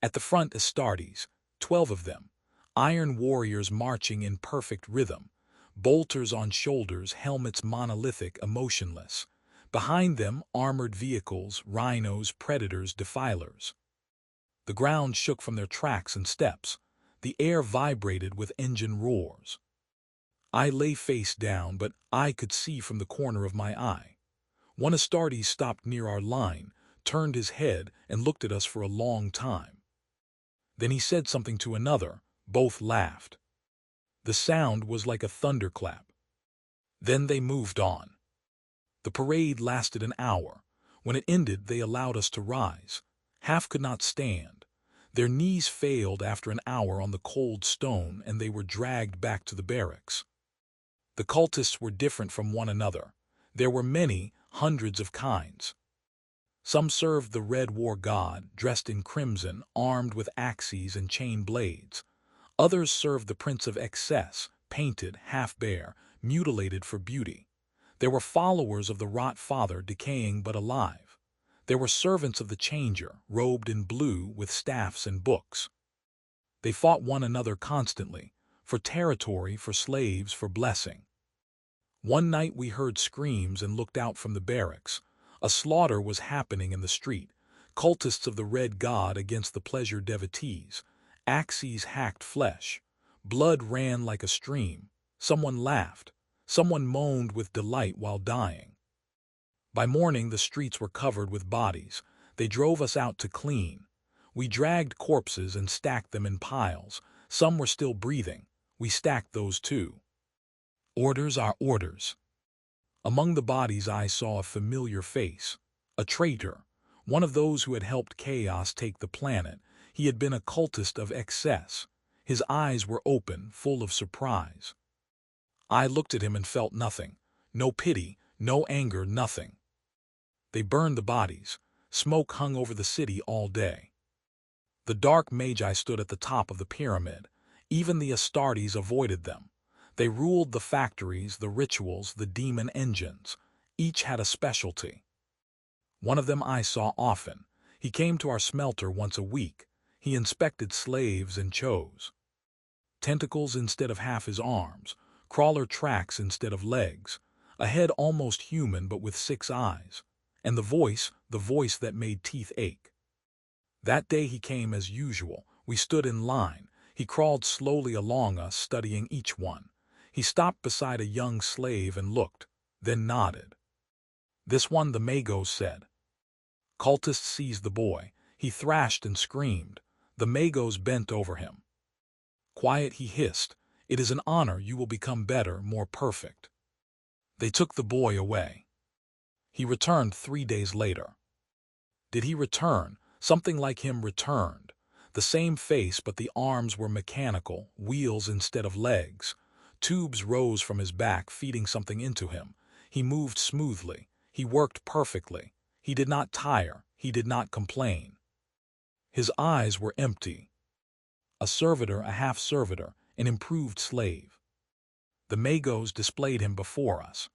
At the front, Astartes, 12 of them, iron warriors marching in perfect rhythm, bolters on shoulders, helmets monolithic, emotionless. Behind them, armored vehicles, rhinos, predators, defilers. The ground shook from their tracks and steps. The air vibrated with engine roars. I lay face down, but I could see from the corner of my eye. One Astartes stopped near our line, turned his head, and looked at us for a long time. Then he said something to another. Both laughed. The sound was like a thunderclap. Then they moved on. The parade lasted an hour. When it ended, they allowed us to rise. Half could not stand. Their knees failed after an hour on the cold stone, and they were dragged back to the barracks. The cultists were different from one another. There were many, hundreds of kinds. Some served the Red War god, dressed in crimson, armed with axes and chain blades. Others served the Prince of Excess, painted, half-bare, mutilated for beauty. There were followers of the Rot Father, decaying but alive. There were servants of the Changer, robed in blue with staffs and books. They fought one another constantly, for territory, for slaves, for blessing. One night we heard screams and looked out from the barracks. A slaughter was happening in the street. Cultists of the Red God against the pleasure devotees. Axes hacked flesh. Blood ran like a stream. Someone laughed. Someone moaned with delight while dying. By morning the streets were covered with bodies. They drove us out to clean. We dragged corpses and stacked them in piles. Some were still breathing. We stacked those too. Orders are orders. Among the bodies I saw a familiar face. A traitor. One of those who had helped chaos take the planet. He had been a cultist of excess. His eyes were open, full of surprise. I looked at him and felt nothing. No pity, no anger, nothing. They burned the bodies. Smoke hung over the city all day. The dark magi stood at the top of the pyramid. Even the Astartes avoided them. They ruled the factories, the rituals, the demon engines. Each had a specialty. One of them I saw often. He came to our smelter once a week. He inspected slaves and chose. Tentacles instead of half his arms. Crawler tracks instead of legs. A head almost human but with 6 eyes. And the voice that made teeth ache. That day he came as usual. We stood in line. He crawled slowly along us, studying each one. He stopped beside a young slave and looked, then nodded. This one, the Magos said. Cultists seized the boy. He thrashed and screamed. The Magos bent over him. Quiet, he hissed. It is an honor. You will become better, more perfect. They took the boy away. He returned 3 days later. Did he return? Something like him returned. The same face, but the arms were mechanical, wheels instead of legs. Tubes rose from his back, feeding something into him. He moved smoothly. He worked perfectly. He did not tire. He did not complain. His eyes were empty. A servitor, a half-servitor, an improved slave. The Magos displayed him before us.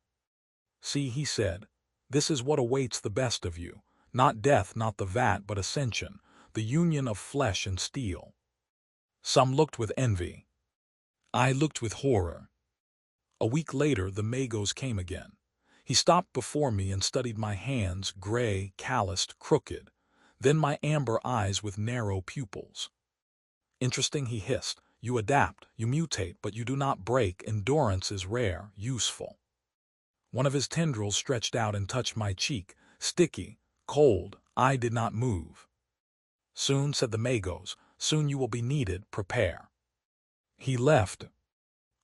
See, he said, this is what awaits the best of you. Not death, not the vat, but ascension, the union of flesh and steel. Some looked with envy. I looked with horror. A week later, the Magos came again. He stopped before me and studied my hands, gray, calloused, crooked, then my amber eyes with narrow pupils. Interesting, he hissed. You adapt, you mutate, but you do not break. Endurance is rare, useful. One of his tendrils stretched out and touched my cheek, sticky, cold. I did not move. Soon, said the Magos, soon you will be needed, prepare. He left.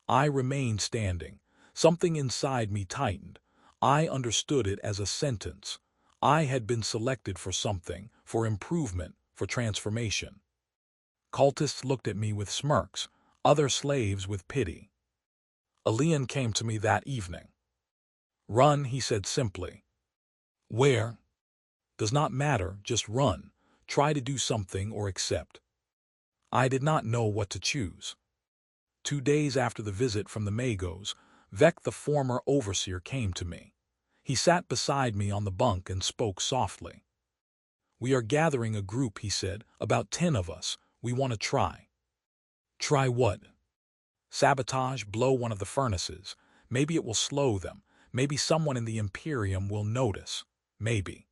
I remained standing. Something inside me tightened. I understood it as a sentence. I had been selected for something, for improvement, for transformation. Cultists looked at me with smirks, other slaves with pity. Elian came to me that evening. Run, he said simply. Where? Does not matter, just run. Try to do something or accept. I did not know what to choose. 2 days after the visit from the Magos, Vec, the former overseer, came to me. He sat beside me on the bunk and spoke softly. We are gathering a group, he said, about 10 of us. We want to try. Try what? Sabotage, blow one of the furnaces. Maybe it will slow them. Maybe someone in the Imperium will notice. Maybe.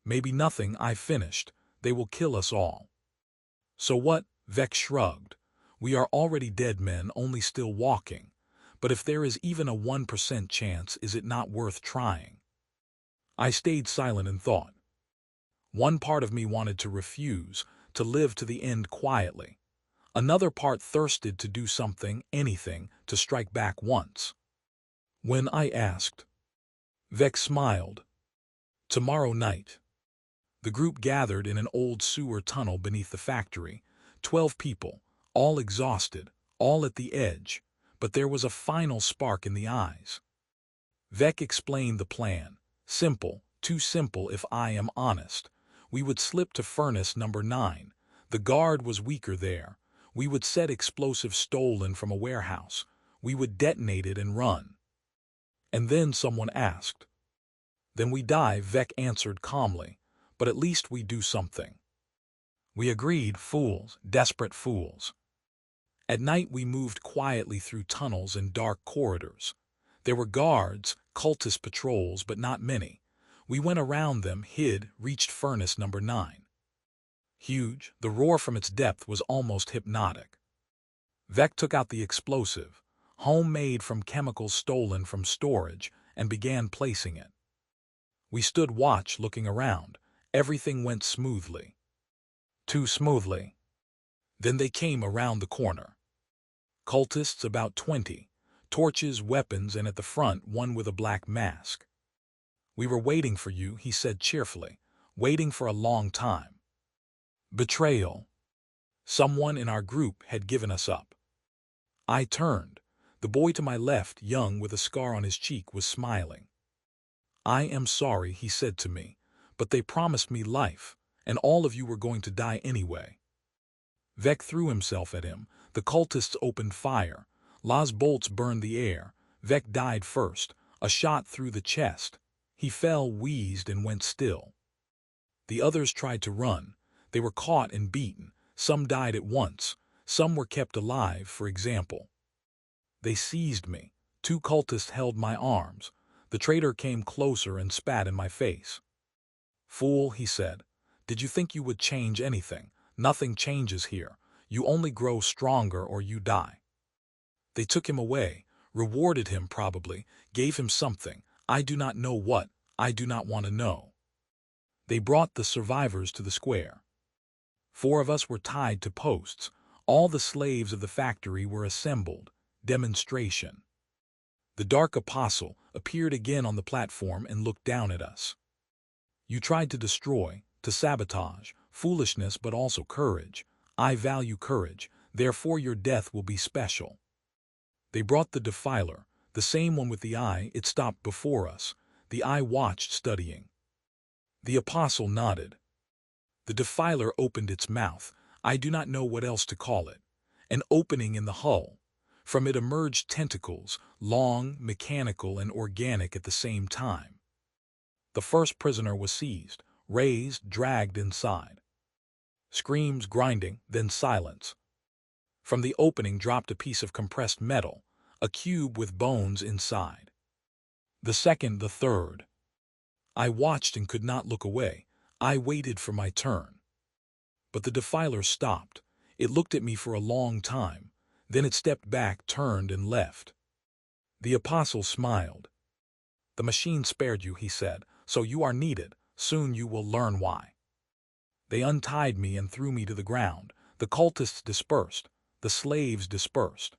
Maybe nothing, I finished. They will kill us all. So what? Vec shrugged. We are already dead men, only still walking. But if there is even a 1% chance, is it not worth trying? I stayed silent and thought. One part of me wanted to refuse, to live to the end quietly. Another part thirsted to do something, anything, to strike back once. When I asked, Vec smiled. Tomorrow night. The group gathered in an old sewer tunnel beneath the factory. 12 people, all exhausted, all at the edge, but there was a final spark in the eyes. Vec explained the plan. Simple, too simple if I am honest. We would slip to furnace number 9. The guard was weaker there. We would set explosive stolen from a warehouse. We would detonate it and run. And then someone asked. Then we die, Vec answered calmly. But at least we do something. We agreed, fools, desperate fools. At night we moved quietly through tunnels and dark corridors. There were guards, cultist patrols, but not many. We went around them, hid, reached furnace number 9. Huge, the roar from its depth was almost hypnotic. Vec took out the explosive, homemade from chemicals stolen from storage, and began placing it. We stood watch, looking around. Everything went smoothly. Too smoothly. Then they came around the corner. Cultists about 20, torches, weapons, and at the front one with a black mask. "We were waiting for you," he said cheerfully, "waiting for a long time." Betrayal. Someone in our group had given us up. I turned. The boy to my left, young with a scar on his cheek, was smiling. "I am sorry," he said to me, "but they promised me life, and all of you were going to die anyway." Vec threw himself at him. The cultists opened fire. La's bolts burned the air. Vec died first, a shot through the chest. He fell, wheezed, and went still. The others tried to run. They were caught and beaten. Some died at once. Some were kept alive, for example. They seized me. 2 cultists held my arms. The traitor came closer and spat in my face. "Fool," he said. "Did you think you would change anything? Nothing changes here. You only grow stronger or you die." They took him away, rewarded him probably, gave him something. I do not know what. I do not want to know. They brought the survivors to the square. 4 of us were tied to posts. All the slaves of the factory were assembled. Demonstration. The Dark Apostle appeared again on the platform and looked down at us. "You tried to destroy, to sabotage, foolishness but also courage. I value courage, therefore your death will be special." They brought the defiler, the same one with the eye. It stopped before us. The eye watched, studying. The apostle nodded. The defiler opened its mouth. I do not know what else to call it. An opening in the hull. From it emerged tentacles, long, mechanical, and organic at the same time. The first prisoner was seized, raised, dragged inside. Screams, grinding, then silence. From the opening dropped a piece of compressed metal, a cube with bones inside. The second, the third. I watched and could not look away. I waited for my turn. But the defiler stopped. It looked at me for a long time. Then it stepped back, turned, and left. The apostle smiled. "The machine spared you," he said, "so you are needed. Soon you will learn why." They untied me and threw me to the ground. The cultists dispersed. The slaves dispersed.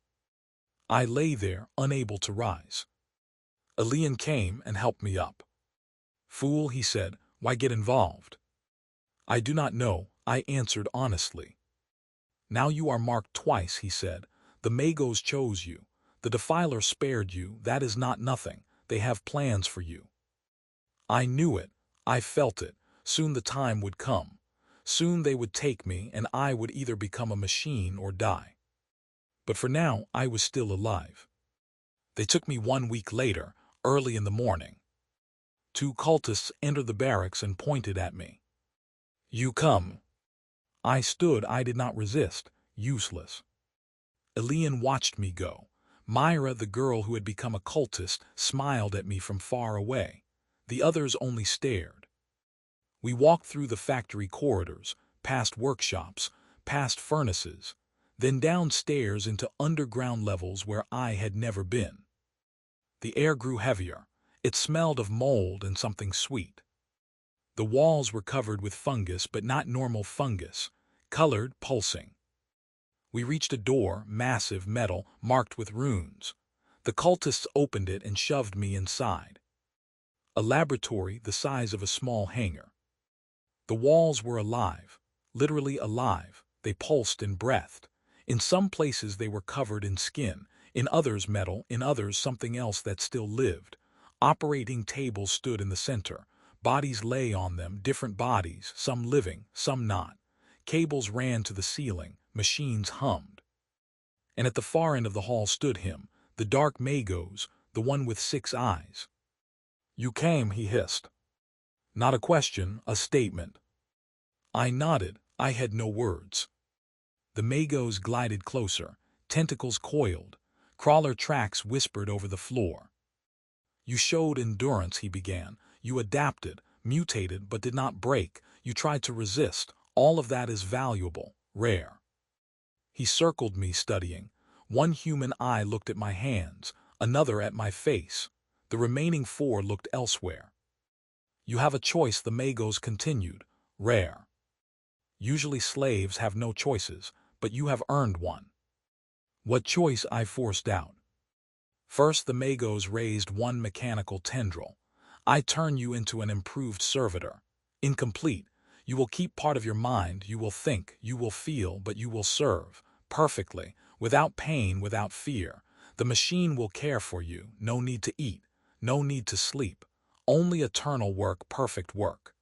I lay there, unable to rise. Elian came and helped me up. "Fool," he said, "why get involved?" "I do not know," I answered honestly. "Now you are marked twice," he said. "The Magos chose you. The defiler spared you. That is not nothing. They have plans for you." I knew it. I felt it. Soon the time would come. Soon they would take me, and I would either become a machine or die. But for now, I was still alive. They took me 1 week later, early in the morning. 2 cultists entered the barracks and pointed at me. "You come." I stood. I did not resist. Useless. Elian watched me go. Myra, the girl who had become a cultist, smiled at me from far away. The others only stared. We walked through the factory corridors, past workshops, past furnaces, then downstairs into underground levels where I had never been. The air grew heavier. It smelled of mold and something sweet. The walls were covered with fungus, but not normal fungus, colored, pulsing. We reached a door, massive, metal, marked with runes. The cultists opened it and shoved me inside. A laboratory the size of a small hangar. The walls were alive, literally alive. They pulsed and breathed. In some places they were covered in skin, in others metal, in others something else that still lived. Operating tables stood in the center. Bodies lay on them, different bodies, some living, some not. Cables ran to the ceiling, machines hummed. And at the far end of the hall stood him, the dark Magos, the one with 6 eyes. "You came," he hissed. Not a question, a statement. I nodded. I had no words. The Magos glided closer, tentacles coiled. Crawler tracks whispered over the floor. You showed endurance, he began. You adapted, mutated, but did not break. You tried to resist. All of that is valuable, rare. He circled me, studying. One human eye looked at my hands, another at my face. The remaining four looked elsewhere. You have a choice, the Magos continued. Rare. Usually slaves have no choices, but you have earned one. What choice? I forced out. First, the Magos raised one mechanical tendril. I turn you into an improved servitor. Incomplete. You will keep part of your mind, you will think, you will feel, but you will serve. Perfectly. Without pain, without fear. The machine will care for you. No need to eat. No need to sleep. Only eternal work, perfect work.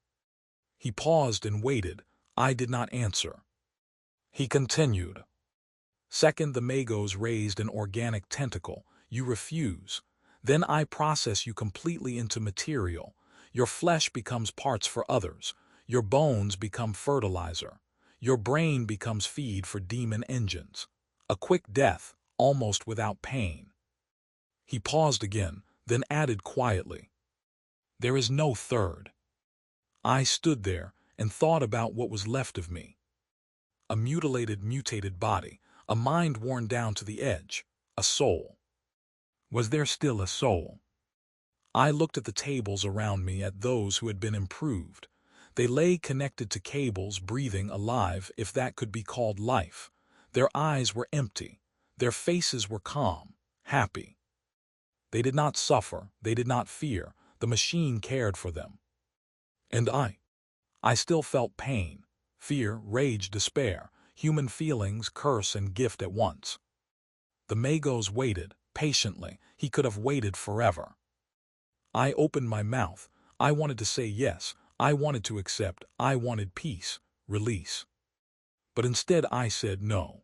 He paused and waited. I did not answer. He continued. Second, the Magos raised an organic tentacle. You refuse. Then I process you completely into material. Your flesh becomes parts for others. Your bones become fertilizer. Your brain becomes feed for demon engines. A quick death, almost without pain. He paused again, then added quietly. There is no third. I stood there and thought about what was left of me. A mutilated, mutated body, a mind worn down to the edge, a soul. Was there still a soul? I looked at the tables around me, at those who had been improved. They lay connected to cables, breathing, alive, if that could be called life. Their eyes were empty. Their faces were calm, happy. They did not suffer. They did not fear. The machine cared for them. And I still felt pain, fear, rage, despair, human feelings, curse and gift at once. The Magos waited, patiently. He could have waited forever. I opened my mouth. I wanted to say yes. I wanted to accept. I wanted peace, release. But instead I said no.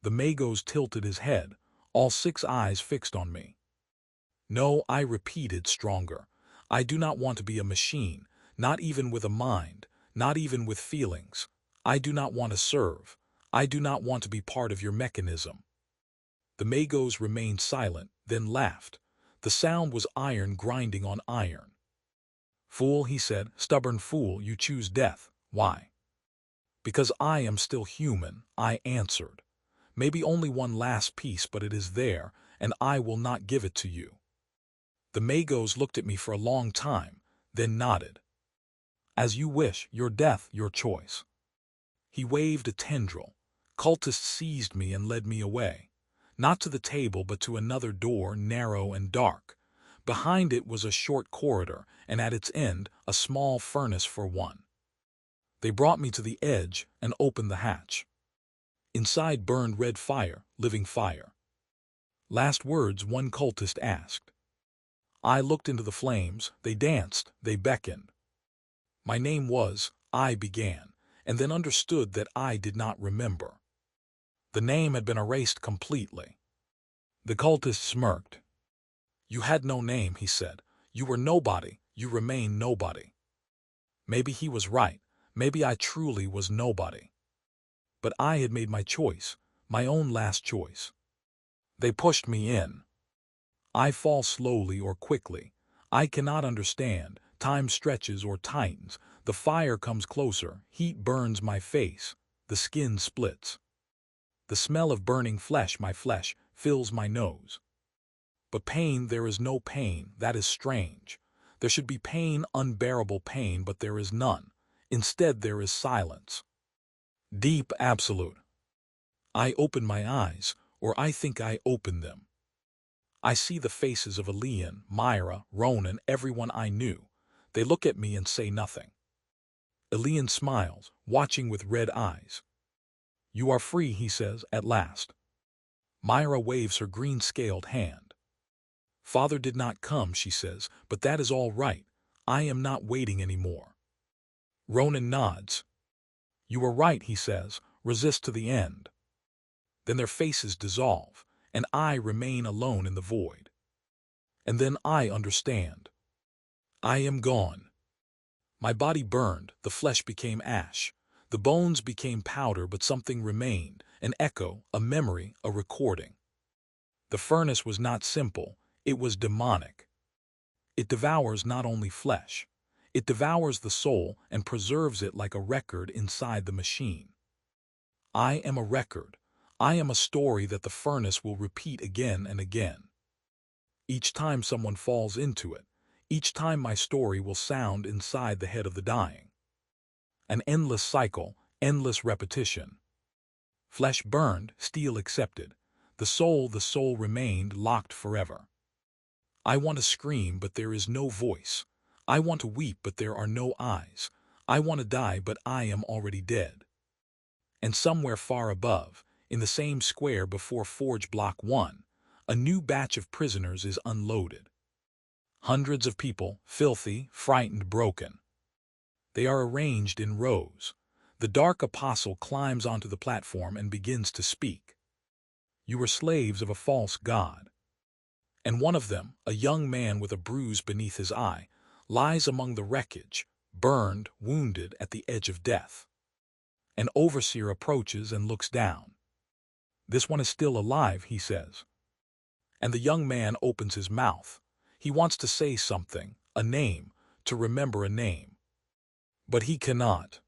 The Magos tilted his head, all 6 eyes fixed on me. No, I repeated, stronger. I do not want to be a machine, not even with a mind, not even with feelings. I do not want to serve. I do not want to be part of your mechanism. The Magos remained silent, then laughed. The sound was iron grinding on iron. Fool, he said, stubborn fool, you choose death. Why? Because I am still human, I answered. Maybe only one last piece, but it is there, and I will not give it to you. The Magos looked at me for a long time, then nodded. As you wish, your death, your choice. He waved a tendril. Cultists seized me and led me away. Not to the table, but to another door, narrow and dark. Behind it was a short corridor, and at its end, a small furnace for one. They brought me to the edge and opened the hatch. Inside burned red fire, living fire. Last words, one cultist asked. I looked into the flames. They danced, they beckoned. My name was, I began, and then understood that I did not remember. The name had been erased completely. The cultist smirked. You had no name, he said. You were nobody. You remain nobody. Maybe he was right. Maybe I truly was nobody. But I had made my choice, my own last choice. They pushed me in. I fall slowly or quickly. I cannot understand. Time stretches or tightens. The fire comes closer. Heat burns my face. The skin splits. The smell of burning flesh, my flesh, fills my nose. But pain, there is no pain. That is strange. There should be pain, unbearable pain, but there is none. Instead, there is silence. Deep, absolute. I open my eyes, or I think I open them. I see the faces of Elian, Myra, Ronan, everyone I knew. They look at me and say nothing. Elian smiles, watching with red eyes. You are free, he says, at last. Myra waves her green-scaled hand. Father did not come, she says, but that is all right. I am not waiting anymore. Ronan nods. You are right, he says, resist to the end. Then their faces dissolve, and I remain alone in the void. And then I understand. I am gone. My body burned, the flesh became ash. The bones became powder, but something remained, an echo, a memory, a recording. The furnace was not simple, it was demonic. It devours not only flesh, it devours the soul and preserves it like a record inside the machine. I am a record. I am a story that the furnace will repeat again and again. Each time someone falls into it, each time my story will sound inside the head of the dying. An endless cycle, endless repetition. Flesh burned, steel accepted. The soul remained locked forever. I want to scream, but there is no voice. I want to weep, but there are no eyes. I want to die, but I am already dead. And somewhere far above, in the same square before Forge Block 1, a new batch of prisoners is unloaded. Hundreds of people, filthy, frightened, broken. They are arranged in rows. The dark apostle climbs onto the platform and begins to speak. You are slaves of a false god. And one of them, a young man with a bruise beneath his eye, lies among the wreckage, burned, wounded at the edge of death. An overseer approaches and looks down. This one is still alive, he says. And the young man opens his mouth. He wants to say something, a name, to remember a name. But he cannot.